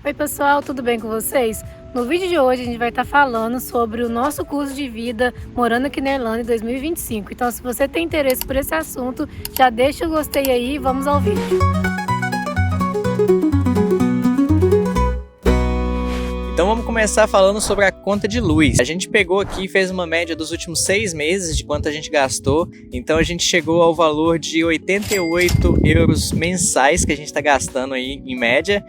Oi pessoal, tudo bem com vocês? No vídeo de hoje a gente vai estar falando sobre o nosso curso de vida morando aqui na Irlanda em 2025. Então se você tem interesse por esse assunto, já deixa o gostei aí e vamos ao vídeo. Então vamos começar falando sobre a conta de luz. A gente pegou aqui e fez uma média dos últimos 6 meses de quanto a gente gastou. Então a gente chegou ao valor de 88 euros mensais que a gente está gastando aí em média.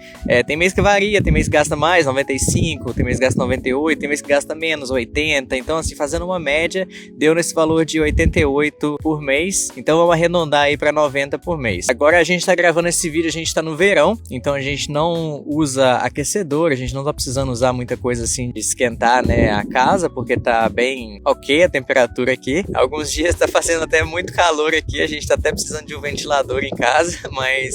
Tem mês que varia, tem mês que gasta mais, 95, tem mês que gasta 98, tem mês que gasta menos, 80. Então assim, fazendo uma média, deu nesse valor de 88 por mês. Então vamos arredondar aí para 90 por mês. Agora a gente está gravando esse vídeo, a gente está no verão, então a gente não usa aquecedor, a gente não está precisando usar muita coisa assim de esquentar, né, a casa, porque tá bem ok a temperatura aqui. Alguns dias tá fazendo até muito calor aqui, a gente tá até precisando de um ventilador em casa, mas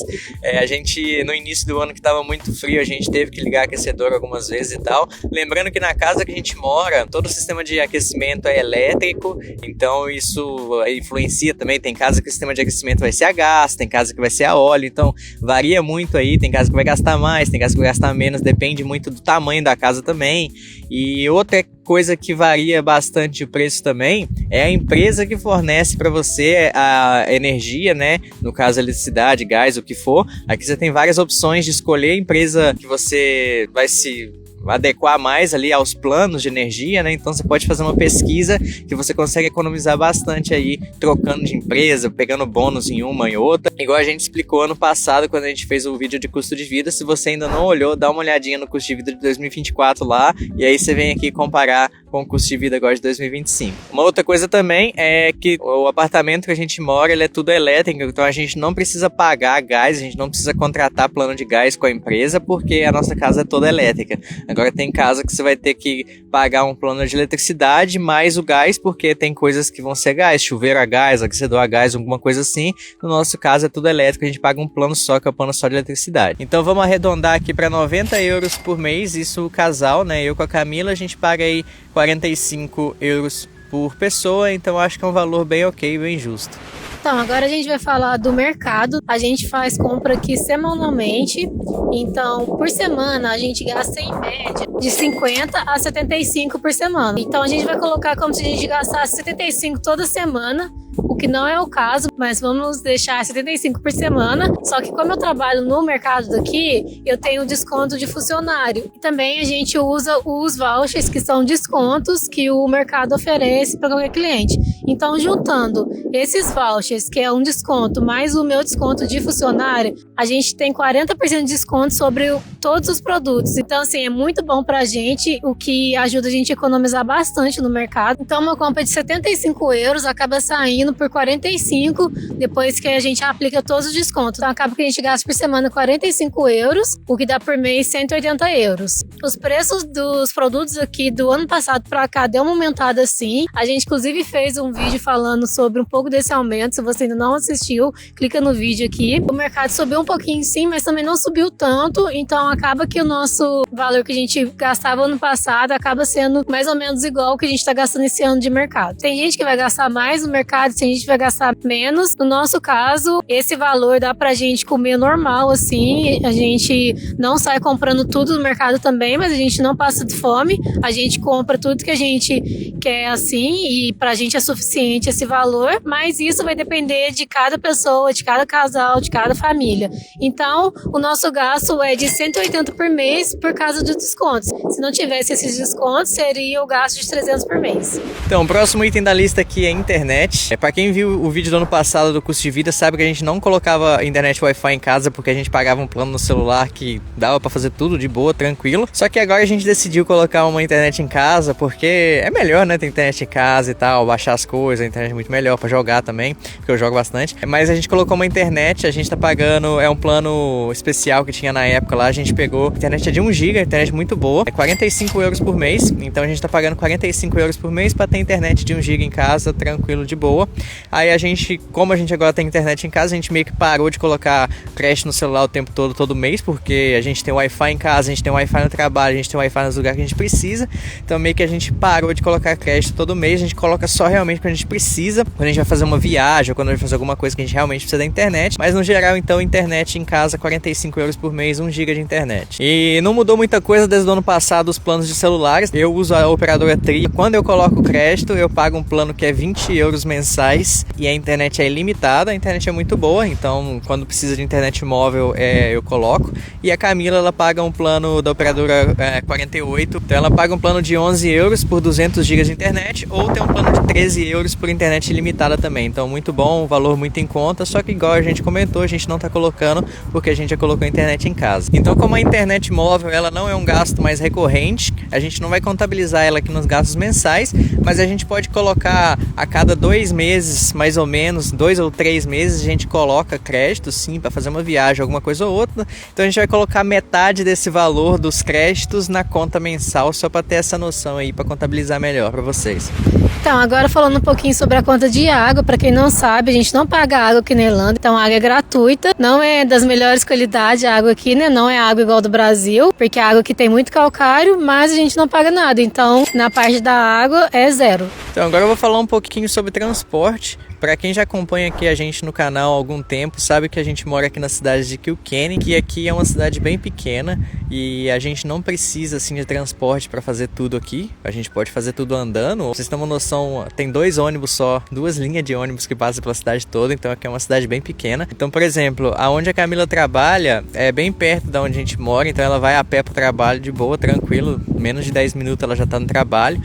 a gente, no início do ano que tava muito frio, a gente teve que ligar aquecedor algumas vezes e tal. Lembrando que na casa que a gente mora, todo o sistema de aquecimento é elétrico, então isso influencia também. Tem casa que o sistema de aquecimento vai ser a gás, tem casa que vai ser a óleo, então varia muito aí. Tem casa que vai gastar mais, tem casa que vai gastar menos, depende muito do tamanho da casa também. E outra coisa que varia bastante o preço também é a empresa que fornece para você a energia, né? No caso, a eletricidade, gás, o que for. Aqui você tem várias opções de escolher a empresa que você vai se adequar mais ali aos planos de energia, né? Então você pode fazer uma pesquisa que você consegue economizar bastante aí, trocando de empresa, pegando bônus em uma e outra. Igual a gente explicou ano passado, quando a gente fez o vídeo de custo de vida. Se você ainda não olhou, dá uma olhadinha no custo de vida de 2024 lá, e aí você vem aqui comparar com o custo de vida agora de 2025. Uma outra coisa também é que o apartamento que a gente mora, ele é tudo elétrico, então a gente não precisa pagar gás, a gente não precisa contratar plano de gás com a empresa, porque a nossa casa é toda elétrica. Agora tem casa que você vai ter que pagar um plano de eletricidade mais o gás, porque tem coisas que vão ser gás, chuveiro a gás, aquecedor a gás, alguma coisa assim. No nosso caso é tudo elétrico, a gente paga um plano só, que é o plano só de eletricidade. Então vamos arredondar aqui para 90 euros por mês, isso o casal, né? Eu com a Camila, a gente paga aí 45 euros por pessoa, então acho que é um valor bem ok, bem justo. Então, agora a gente vai falar do mercado. A gente faz compra aqui semanalmente. Então, por semana, a gente gasta em média de 50 a 75 por semana. Então, a gente vai colocar como se a gente gastasse 75 toda semana, o que não é o caso, mas vamos deixar 75 por semana. Só que como eu trabalho no mercado daqui, eu tenho desconto de funcionário. E também a gente usa os vouchers, que são descontos que o mercado oferece para qualquer cliente. Então, juntando esses vouchers, que é um desconto, mais o meu desconto de funcionário, a gente tem 40% de desconto sobre todos os produtos. Então, assim, é muito bom pra gente, o que ajuda a gente a economizar bastante no mercado. Então, uma compra de 75 euros acaba saindo por 45, depois que a gente aplica todos os descontos. Então, acaba que a gente gasta por semana 45 euros, o que dá por mês 180 euros. Os preços dos produtos aqui do ano passado pra cá deu uma aumentada assim. A gente, inclusive, fez um vídeo falando sobre um pouco desse aumento. Se você ainda não assistiu, clica no vídeo aqui. O mercado subiu um pouquinho sim, mas também não subiu tanto, então acaba que o nosso valor que a gente gastava ano passado acaba sendo mais ou menos igual ao que a gente está gastando esse ano de mercado. Tem gente que vai gastar mais no mercado, tem gente que vai gastar menos. No nosso caso, esse valor dá pra gente comer normal, assim. A gente não sai comprando tudo no mercado também, mas a gente não passa de fome. A gente compra tudo que a gente quer, assim, e pra gente é suficiente esse valor, mas isso vai depender de cada pessoa, de cada casal, de cada família. Então, o nosso gasto é de 180 por mês por causa dos descontos. Se não tivesse esses descontos, seria o gasto de 300 por mês. Então, o próximo item da lista aqui é internet. Para quem viu o vídeo do ano passado do custo de vida, sabe que a gente não colocava internet Wi-Fi em casa porque a gente pagava um plano no celular que dava para fazer tudo de boa, tranquilo. Só que agora a gente decidiu colocar uma internet em casa porque é melhor, né, ter internet em casa e tal, baixar as coisas, a internet é muito melhor para jogar também, porque eu jogo bastante. Mas a gente colocou uma internet, a gente tá pagando, é um plano especial que tinha na época lá, a gente pegou, a internet é de 1 GB, internet muito boa, é 45 euros por mês, então a gente tá pagando 45 euros por mês para ter internet de 1 GB em casa, tranquilo, de boa. Aí a gente, como a gente agora tem internet em casa, a gente meio que parou de colocar crédito no celular o tempo todo, todo mês, porque a gente tem Wi-Fi em casa, a gente tem Wi-Fi no trabalho, a gente tem Wi-Fi nos lugares que a gente precisa. Então meio que a gente parou de colocar crédito todo mês, a gente coloca só realmente quando a gente precisa, quando a gente vai fazer uma viagem ou quando a gente vai fazer alguma coisa que a gente realmente precisa da internet. Mas no geral, então, internet em casa, 45 euros por mês, 1 GB de internet. E não mudou muita coisa desde o ano passado os planos de celulares. Eu uso a operadora Tria. Quando eu coloco crédito, eu pago um plano que é 20 euros mensais e a internet é ilimitada. A internet é muito boa, então quando precisa de internet móvel eu coloco. E a Camila, ela paga um plano da operadora 48, então ela paga um plano de 11 euros por 200 GB de internet, ou tem um plano de 13 euros por internet ilimitada também. Então muito bom, um valor muito em conta, só que igual a gente comentou, a gente não está colocando porque a gente já colocou a internet em casa. Então como a internet móvel ela não é um gasto mais recorrente, a gente não vai contabilizar ela aqui nos gastos mensais, mas a gente pode colocar a cada 2 meses, mais ou menos, 2 ou 3 meses, a gente coloca crédito sim para fazer uma viagem, alguma coisa ou outra. Então a gente vai colocar metade desse valor dos créditos na conta mensal, só para ter essa noção aí, para contabilizar melhor para vocês. Então, agora falando um pouquinho sobre a conta de água, para quem não sabe, a gente não paga água aqui na Irlanda, então a água é gratuita, não é das melhores qualidades a água aqui, né? Não é água igual do Brasil, porque a água aqui tem muito calcário, mas a gente não paga nada, então na parte da água é zero. Então agora eu vou falar um pouquinho sobre transporte. Para quem já acompanha aqui a gente no canal há algum tempo, sabe que a gente mora aqui na cidade de Kilkenny, que aqui é uma cidade bem pequena e a gente não precisa assim de transporte para fazer tudo aqui. A gente pode fazer tudo andando. Pra vocês terem uma noção, tem 2 ônibus só, 2 linhas de ônibus que passam pela cidade toda, então aqui é uma cidade bem pequena. Então, por exemplo, aonde a Camila trabalha é bem perto da onde a gente mora, então ela vai a pé pro trabalho de boa, tranquilo, menos de 10 minutos ela já está no trabalho.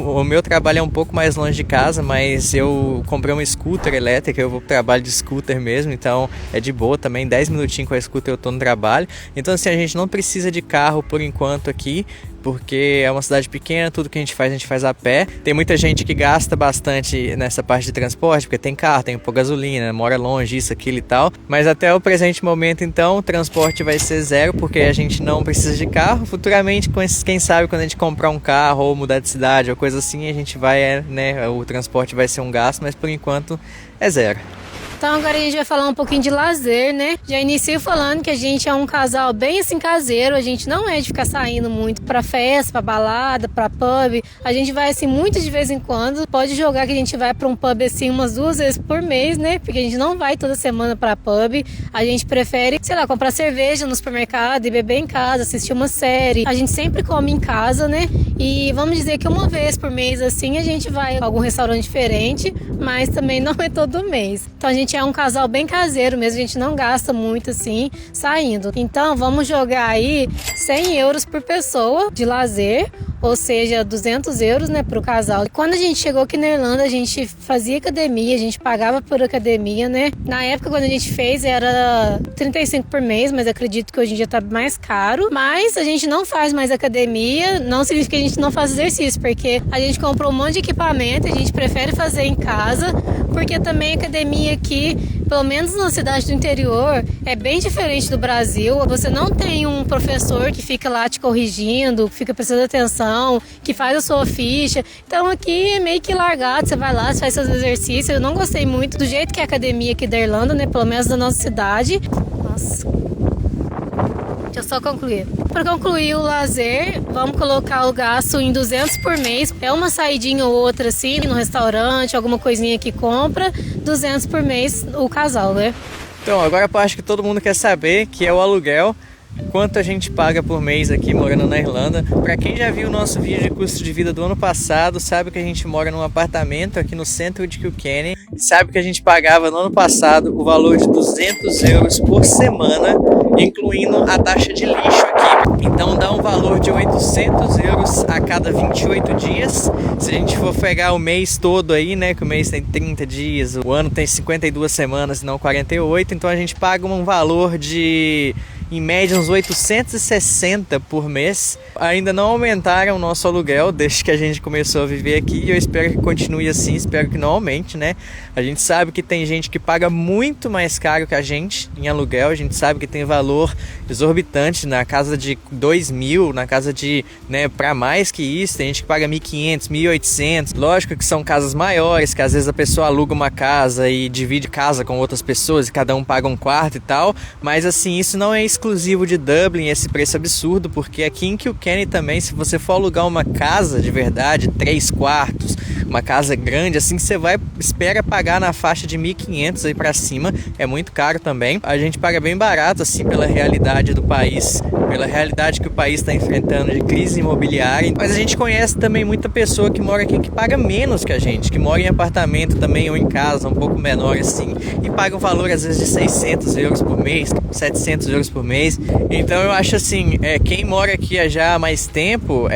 O meu trabalho é um pouco mais longe de casa, mas eu comprei uma scooter elétrica, eu vou pro trabalho de scooter mesmo, então é de boa também, 10 minutinhos com a scooter eu tô no trabalho. Então assim, a gente não precisa de carro por enquanto aqui, porque é uma cidade pequena, tudo que a gente faz a pé. Tem muita gente que gasta bastante nessa parte de transporte, porque tem carro, tem pôr gasolina, mora longe, isso, aquilo e tal. Mas até o presente momento, então, o transporte vai ser zero, porque a gente não precisa de carro. Futuramente, quem sabe, quando a gente comprar um carro ou mudar de cidade ou coisa assim, a gente vai, né, o transporte vai ser um gasto, mas por enquanto é zero. Então agora a gente vai falar um pouquinho de lazer, né? Já inicio falando que a gente é um casal bem assim caseiro, a gente não é de ficar saindo muito pra festa, pra balada, pra pub. A gente vai assim muito de vez em quando. Pode jogar que a gente vai pra um pub assim umas 2 vezes por mês, né? Porque a gente não vai toda semana pra pub. A gente prefere, sei lá, comprar cerveja no supermercado e beber em casa, assistir uma série. A gente sempre come em casa, né? E vamos dizer que uma vez por mês assim a gente vai a algum restaurante diferente, mas também não é todo mês. Então a gente é um casal bem caseiro mesmo, a gente não gasta muito assim saindo. Então vamos jogar aí 100 euros por pessoa de lazer, ou seja, 200 euros, né, pro casal. Quando a gente chegou aqui na Irlanda, a gente fazia academia, a gente pagava por academia, né? Na época, quando a gente fez, era 35 por mês, mas acredito que hoje em dia tá mais caro. Mas a gente não faz mais academia, não significa que a gente não faz exercício, porque a gente comprou um monte de equipamento, a gente prefere fazer em casa, porque também a academia aqui, pelo menos na cidade do interior, é bem diferente do Brasil. Você não tem um professor que fica lá te corrigindo, que fica prestando atenção, que faz a sua ficha. Então aqui é meio que largado, você vai lá, você faz seus exercícios. Eu não gostei muito do jeito que é a academia aqui da Irlanda, né? Pelo menos da nossa cidade. Nossa. Deixa eu só concluir. Para concluir o lazer, vamos colocar o gasto em 200 por mês. É uma saidinha ou outra assim, no restaurante, alguma coisinha que compra. 200 por mês o casal, né? Então, agora a parte que todo mundo quer saber, que é o aluguel. Quanto a gente paga por mês aqui morando na Irlanda. Para quem já viu o nosso vídeo de custo de vida do ano passado, sabe que a gente mora num apartamento aqui no centro de Kilkenny. Sabe que a gente pagava no ano passado o valor de 200 euros por semana, incluindo a taxa de lixo aqui. Então dá um valor de 800 euros a cada 28 dias. Se a gente for pegar o mês todo aí, né, que o mês tem 30 dias, o ano tem 52 semanas e não 48, então a gente paga um valor de, em média, uns 860 por mês. Ainda não aumentaram o nosso aluguel desde que a gente começou a viver aqui. Eu espero que continue assim, espero que não aumente, né? A gente sabe que tem gente que paga muito mais caro que a gente em aluguel. A gente sabe que tem valor exorbitante na casa de 2.000, na casa de, né, para mais que isso. Tem gente que paga 1.500, 1.800. Lógico que são casas maiores, que às vezes a pessoa aluga uma casa e divide casa com outras pessoas e cada um paga um quarto e tal. Mas assim, isso não é exclusivo de Dublin, esse preço absurdo, porque aqui em Kilkenny também, se você for alugar uma casa de verdade, 3 quartos, uma casa grande, assim, você espera pagar na faixa de 1.500 aí pra cima, é muito caro também. A gente paga bem barato, assim, pela realidade do país, pela realidade que o país está enfrentando de crise imobiliária. Mas a gente conhece também muita pessoa que mora aqui que paga menos que a gente, que mora em apartamento também ou em casa um pouco menor assim, e paga um valor às vezes de 600 euros por mês, 700 euros por mês. Então eu acho assim, quem mora aqui já há mais tempo,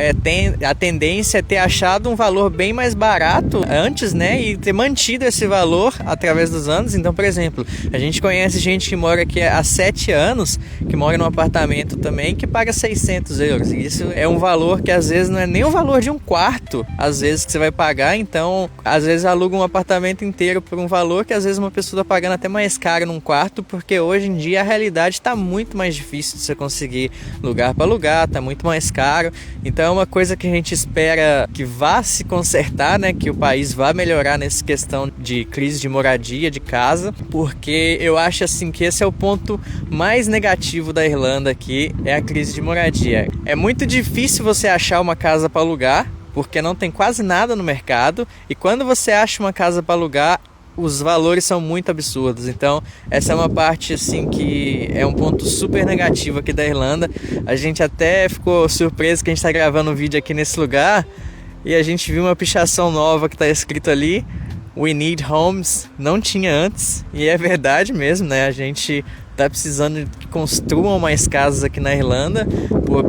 a tendência é ter achado um valor bem mais barato antes, né, e ter mantido esse valor através dos anos. Então, por exemplo, a gente conhece gente que mora aqui há 7 anos, que mora num apartamento também, que paga 600 euros. E isso é um valor que às vezes não é nem o valor de um quarto, às vezes, que você vai pagar. Então, às vezes aluga um apartamento inteiro por um valor que às vezes uma pessoa está pagando até mais caro num quarto, porque hoje em dia a realidade está muito mais difícil de você conseguir lugar para alugar, está muito mais caro. Então é uma coisa que a gente espera que vá se consertar, né, que o país vá melhorar nessa questão de crise de moradia, de casa, porque eu acho assim que esse é o ponto mais negativo da Irlanda aqui, é a crise de moradia. É muito difícil você achar uma casa para alugar, porque não tem quase nada no mercado, e quando você acha uma casa para alugar, os valores são muito absurdos. Então essa é uma parte assim que é um ponto super negativo aqui da Irlanda. A gente até ficou surpreso que a gente está gravando um vídeo aqui nesse lugar e a gente viu uma pichação nova que está escrito ali: We need homes. Não tinha antes, e é verdade mesmo, né? A gente tá precisando que construam mais casas aqui na Irlanda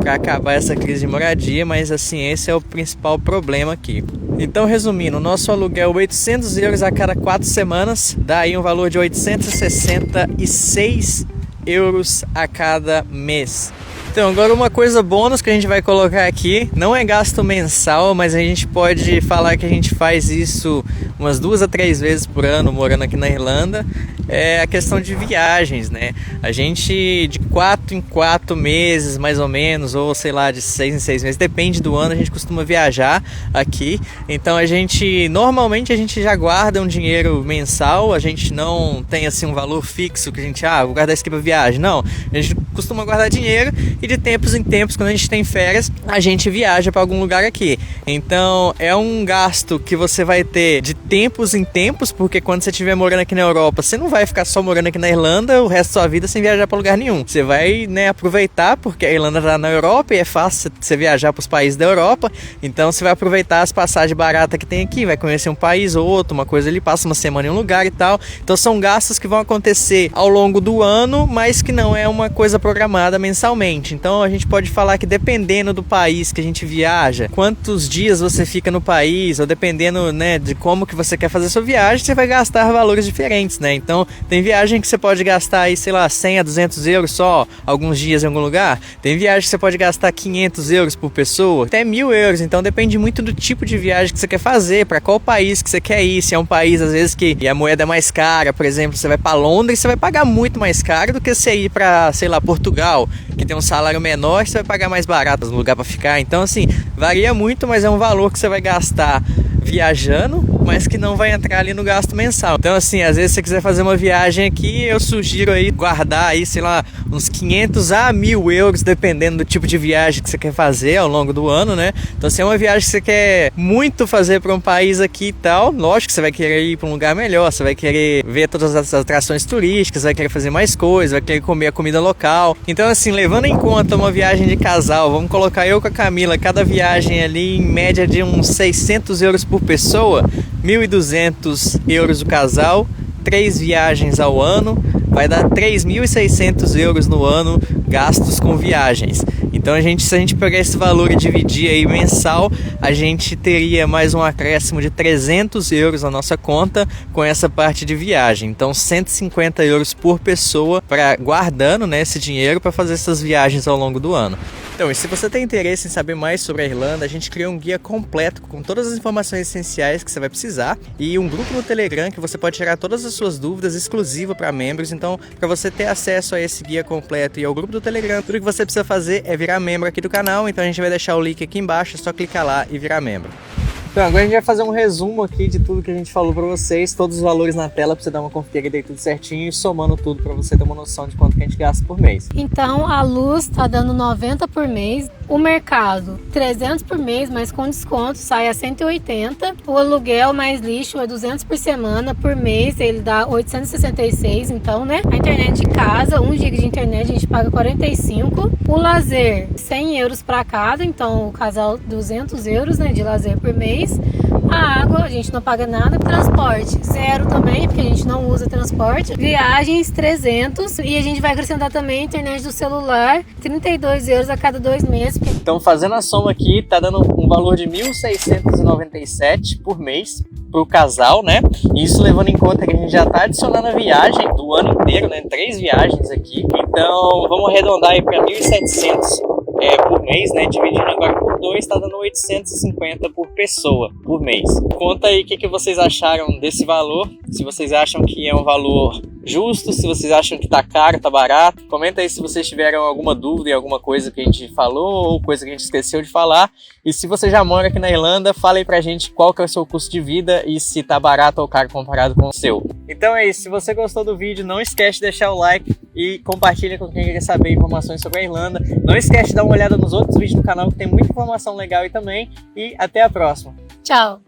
para acabar essa crise de moradia, mas assim, esse é o principal problema aqui. Então, resumindo, o nosso aluguel é 800 euros a cada 4 semanas, dá aí um valor de 866 euros a cada mês. Então, agora uma coisa bônus que a gente vai colocar aqui, não é gasto mensal, mas a gente pode falar que a gente faz isso umas 2 a 3 vezes por ano morando aqui na Irlanda, é a questão de viagens, né? A gente de 4 em 4 meses, mais ou menos, ou sei lá, de 6 em 6 meses, depende do ano, a gente costuma viajar aqui. Então normalmente a gente já guarda um dinheiro mensal, a gente não tem assim um valor fixo que a gente, vou guardar isso aqui pra viagem. Não, a gente costuma guardar dinheiro e de tempos em tempos, quando a gente tem férias, a gente viaja para algum lugar aqui. Então é um gasto que você vai ter de tempos em tempos, porque quando você estiver morando aqui na Europa, você não vai ficar só morando aqui na Irlanda o resto da sua vida sem viajar para lugar nenhum. Você vai, né, aproveitar, porque a Irlanda está na Europa e é fácil você viajar para os países da Europa. Então você vai aproveitar as passagens baratas que tem aqui, vai conhecer um país ou outro, uma coisa ali, passa uma semana em um lugar e tal. Então são gastos que vão acontecer ao longo do ano, mas que não é uma coisa programada mensalmente. Então a gente pode falar que dependendo do país que a gente viaja, quantos dias você fica no país, ou dependendo, né, de como que você quer fazer a sua viagem, você vai gastar valores diferentes, né? Então tem viagem que você pode gastar aí, sei lá, 100 a 200 euros só, alguns dias em algum lugar. Tem viagem que você pode gastar 500 euros por pessoa, até 1.000 euros. Então depende muito do tipo de viagem que você quer fazer, para qual país que você quer ir. Se é um país, às vezes, que a moeda é mais cara, por exemplo, você vai para Londres, você vai pagar muito mais caro do que você ir para, sei lá, Portugal, que tem um salário menor, você vai pagar mais barato no lugar para ficar. Então assim, varia muito, mas é um valor que você vai gastar viajando, mas que não vai entrar ali no gasto mensal. Então assim, às vezes se você quiser fazer uma viagem aqui, eu sugiro aí guardar aí, sei lá, uns 500 a 1.000 euros, dependendo do tipo de viagem que você quer fazer ao longo do ano, né? Então se é uma viagem que você quer muito fazer para um país aqui e tal, lógico que você vai querer ir para um lugar melhor, você vai querer ver todas as atrações turísticas, vai querer fazer mais coisas, vai querer comer a comida local. Então assim, levando em conta uma viagem de casal, vamos colocar eu com a Camila, cada viagem ali em média de uns 600 euros por pessoa, 1.200 euros o casal, 3 viagens ao ano, vai dar 3.600 euros no ano gastos com viagens. Então se a gente pegar esse valor e dividir aí mensal, a gente teria mais um acréscimo de 300 euros na nossa conta com essa parte de viagem. Então 150 euros por pessoa para guardando, né, esse dinheiro para fazer essas viagens ao longo do ano. Então, e se você tem interesse em saber mais sobre a Irlanda, a gente criou um guia completo com todas as informações essenciais que você vai precisar e um grupo no Telegram que você pode tirar todas as suas dúvidas exclusivo para membros. Então, para você ter acesso a esse guia completo e ao grupo do Telegram, tudo que você precisa fazer é virar membro aqui do canal. Então, a gente vai deixar o link aqui embaixo, é só clicar lá e virar membro. Então, agora a gente vai fazer um resumo aqui de tudo que a gente falou para vocês, todos os valores na tela para você dar uma conferida aí tudo certinho e somando tudo para você ter uma noção de quanto que a gente gasta por mês. Então, a luz tá dando 90 por mês, o mercado 300 por mês, mas com desconto sai a 180. O aluguel mais lixo é 200 por semana, por mês ele dá 866, então, né? A internet de casa, 1 GB de internet a gente paga 45. O lazer, 100 euros para cada, então o casal 200 euros, né, de lazer por mês. A água, a gente não paga nada. Transporte, 0 também, porque a gente não usa transporte. Viagens, 300. E a gente vai acrescentar também a internet do celular, 32 euros a cada 2 meses. Então, fazendo a soma aqui, tá dando um valor de 1.697 por mês pro casal, né? Isso levando em conta que a gente já tá adicionando a viagem do ano inteiro, né? 3 viagens aqui. Então, vamos arredondar aí para 1.700 por mês, né? Dividindo agora por 2, tá dando 850 por pessoa por mês. Conta aí o que vocês acharam desse valor, se vocês acham que é um valor justo, se vocês acham que tá caro, tá barato. Comenta aí se vocês tiveram alguma dúvida em alguma coisa que a gente falou ou coisa que a gente esqueceu de falar. E se você já mora aqui na Irlanda, fala aí pra gente qual que é o seu custo de vida e se tá barato ou caro comparado com o seu. Então é isso, se você gostou do vídeo, não esquece de deixar o like e compartilha com quem quer saber informações sobre a Irlanda. Não esquece de dar uma olhada nos outros vídeos do canal que tem muita informação legal aí também. E até a próxima. Tchau!